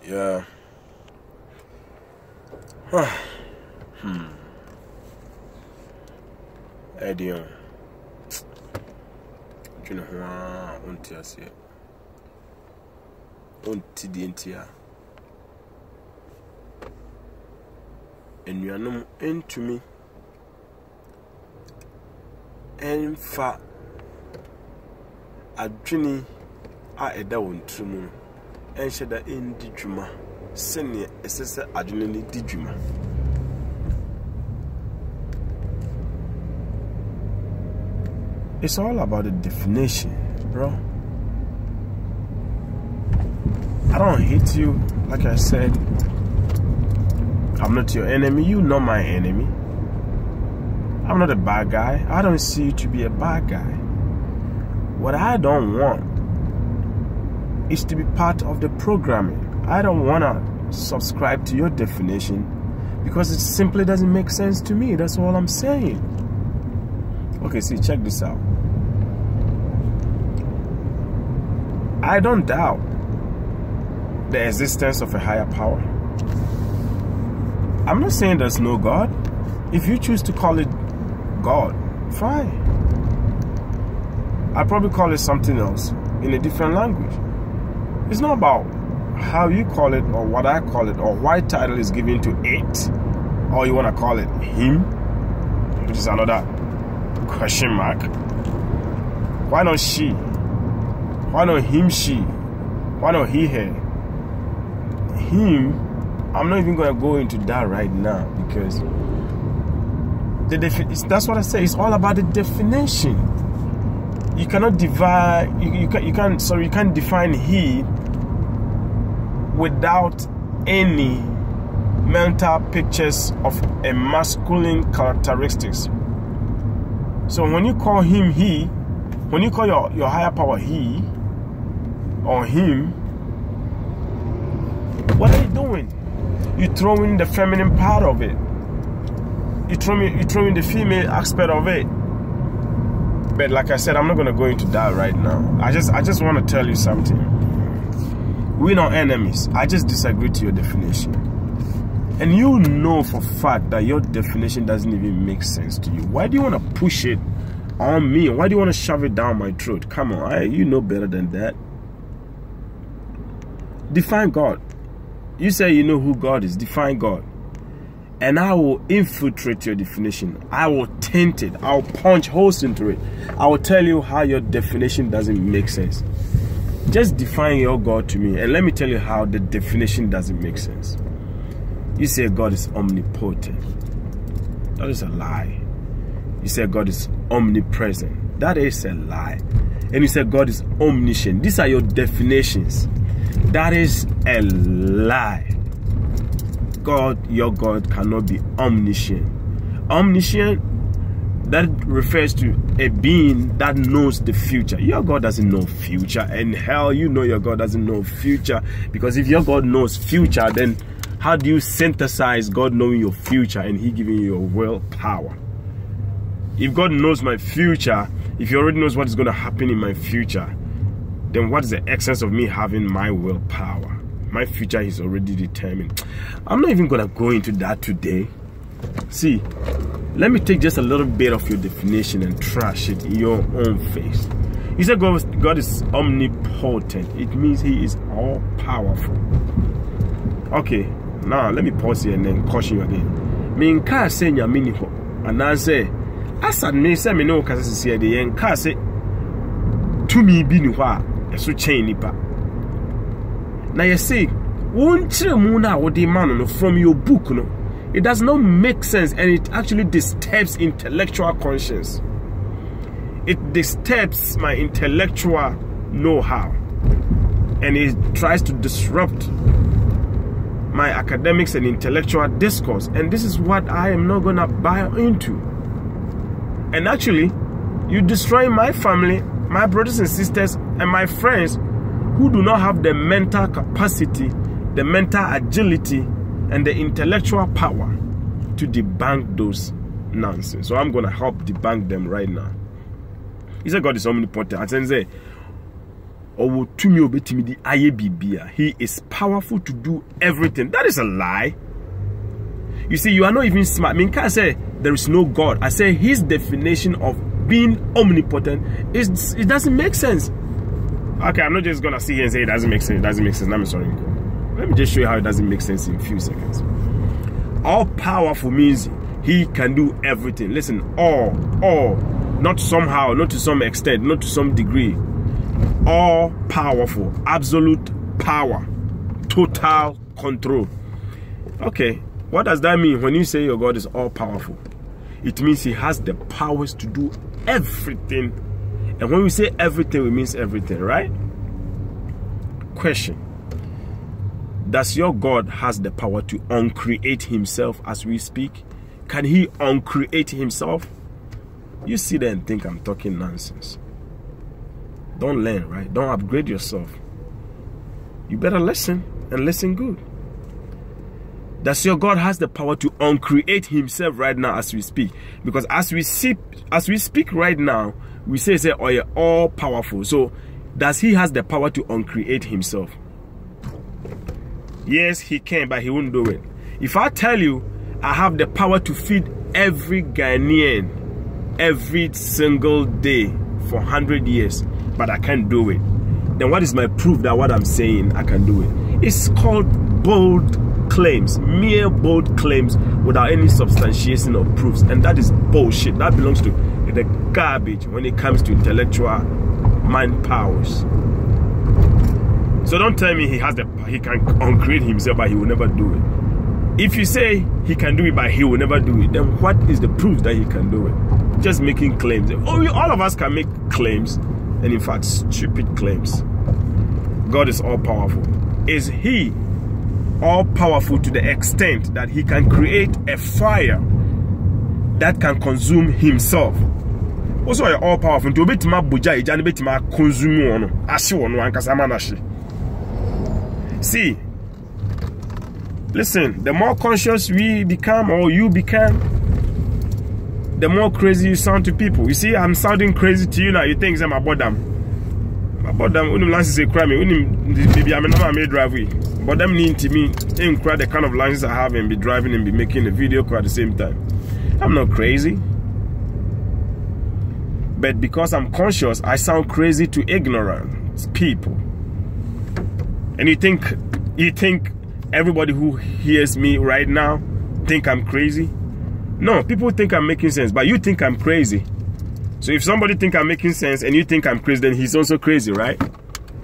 Yeah. Eddie, you know who unti asie. Unti di entia. Enuanum entumi enfa adwini a eda wontumu enhye da endi dwuma sene esese adwini ni di dwuma. It's all about the definition, bro. I don't hate you, like I said. I'm not your enemy. You're not my enemy. I'm not a bad guy. I don't see you to be a bad guy. What I don't want is to be part of the programming. I don't want to subscribe to your definition because it simply doesn't make sense to me. That's all I'm saying. Okay, see, check this out. I don't doubt the existence of a higher power. I'm not saying there's no God. If you choose to call it God, fine. I'll probably call it something else in a different language. It's not about how you call it or what I call it or what title is given to it, or you want to call it him, which is another question mark. Why not she? Why not him, she? Why not he, her? Him, I'm not even going to go into that right now because that's what I say. It's all about the definition. You cannot divide. You can't define he without any mental pictures of a masculine characteristics. So when you call him he, when you call your higher power he or him, what are you doing? You throw in the feminine part of it. You throw in the female aspect of it. But like I said, I'm not going to go into that right now. I just want to tell you something. We're not enemies. I just disagree to your definition. And you know for a fact that your definition doesn't even make sense to you. Why do you want to push it on me? Why do you want to shove it down my throat? Come on, you know better than that. Define God. You say you know who God is. Define God. And I will infiltrate your definition. I will taint it. I'll punch holes into it. I will tell you how your definition doesn't make sense. Just define your God to me. And let me tell you how the definition doesn't make sense. You say God is omnipotent. That is a lie. You say God is omnipresent. That is a lie. And you say God is omniscient. These are your definitions. That is a lie. God, your God, cannot be omniscient. Omniscient, that refers to a being that knows the future. Your God doesn't know future. And hell, you know your God doesn't know future. Because if your God knows future, then how do you synthesize God knowing your future and He giving you your willpower? If God knows my future, if He already knows what is going to happen in my future, then what is the essence of me having my willpower? My future is already determined. I'm not even going to go into that today. See, let me take just a little bit of your definition and trash it in your own face. You said God is omnipotent. It means He is all powerful. Okay, now let me pause here and then caution you again. Me nka say nyame ni ho. Anan say asad me say me no kasa sisi de yen ka say tumi bi ni ho a eso chain nipa. Now you see, from your book, no, it does not make sense, and it actually disturbs intellectual conscience. It disturbs my intellectual know-how, and it tries to disrupt my academics and intellectual discourse. And this is what I am not gonna buy into. And actually, you destroy my family, my brothers and sisters, and my friends who do not have the mental capacity, the mental agility, and the intellectual power to debunk those nonsense. So I'm going to help debunk them right now. He said God is omnipotent. And say, or to me obetimi aye bibia. He is powerful to do everything. That is a lie. You see, you are not even smart. I mean, can't say there is no God. I say his definition of being omnipotent is, it doesn't make sense. Okay, I'm not just gonna sit here and say it doesn't make sense. It doesn't make sense. I'm sorry. Let me just show you how it doesn't make sense in a few seconds. All powerful means he can do everything. Listen, all, not somehow, not to some extent, not to some degree. All powerful, absolute power, total control. Okay, what does that mean when you say your God is all powerful? It means he has the powers to do everything. And when we say everything, it means everything, right? Question. Does your God has the power to uncreate himself as we speak? Can he uncreate himself? You sit there and think I'm talking nonsense. Don't learn, right? Don't upgrade yourself. You better listen, and listen good. Does your God has the power to uncreate himself right now as we speak? Because as we speak right now, we say, oh, yeah, all powerful. So does he has the power to uncreate himself? Yes, he can, but he won't do it. If I tell you I have the power to feed every Ghanaian every single day for 100 years, but I can't do it, then what is my proof that what I'm saying I can do it? It's called bold claims, mere bold claims without any substantiation of proofs, and that is bullshit. That belongs to the garbage when it comes to intellectual mind powers. So don't tell me he can uncreate himself, but he will never do it. If you say he can do it, but he will never do it, then what is the proof that he can do it? Just making claims. All of us can make claims, and in fact, stupid claims. God is all powerful. Is he all powerful to the extent that he can create a fire that can consume himself? Also, you're all powerful. To be my buja, you be my consume one. Ashi one one kasamanashi. See, listen. The more conscious we become, or you become, the more crazy you sound to people. You see, I'm sounding crazy to you now. You think I'm about them. About them, when license is crime, when maybe I'm not made driveway. But them need to me, incredible the kind of license I have and be driving and be making a video call at the same time. I'm not crazy. But because I'm conscious, I sound crazy to ignorant people. And you think everybody who hears me right now think I'm crazy? No, people think I'm making sense, but you think I'm crazy. So if somebody think I'm making sense and you think I'm crazy, then he's also crazy, right?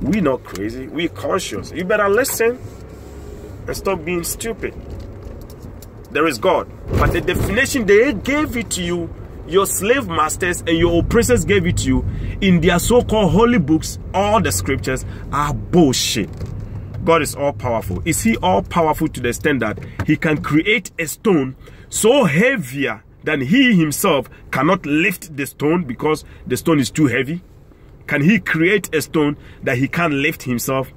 We're not crazy, we're conscious. You better listen and stop being stupid. There is God, but the definition they gave it to you, your slave masters and your oppressors gave it to you in their so-called holy books, all the scriptures are bullshit. God is all powerful. Is he all powerful to the extent that he can create a stone so heavier than he himself cannot lift the stone because the stone is too heavy? Can he create a stone that he can't lift himself?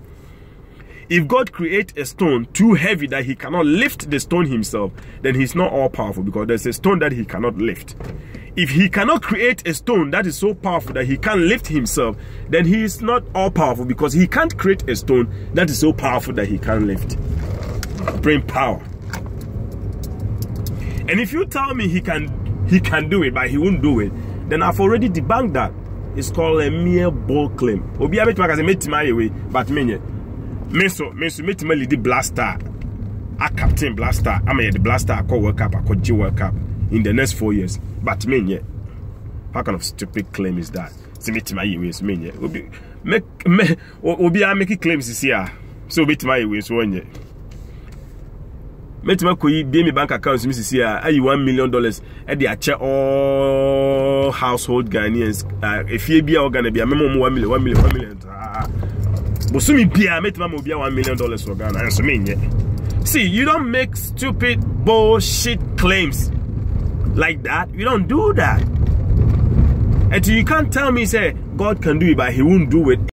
If God creates a stone too heavy that he cannot lift the stone himself, then he's not all powerful, because there's a stone that he cannot lift. If he cannot create a stone that is so powerful that he can't lift himself, then he is not all powerful, because he can't create a stone that is so powerful that he can't lift. Brain power. And if you tell me he can do it, but he won't do it, then I've already debunked that. It's called a mere bold claim. Obi abet maka se metima yewe, but menye. Meso metima lead blaster. A captain blaster. I'm the blaster. I call World Cup. I call G World Cup in the next 4 years. But menye. What kind of stupid claim is that? Se metima yewe so menye. Obi a make claims this year. So metima yewe so onye. Metima koyi be me bank account Mrs. here, ayi $1 million e dey ache all household Ghanaians. If you be organ be memo $1 million. Bosumi bia metima mo bia $1 million for Ghana and so menye. See, you don't make stupid bullshit claims like that. You don't do that. And you can't tell me say God can do it, but he won't do it.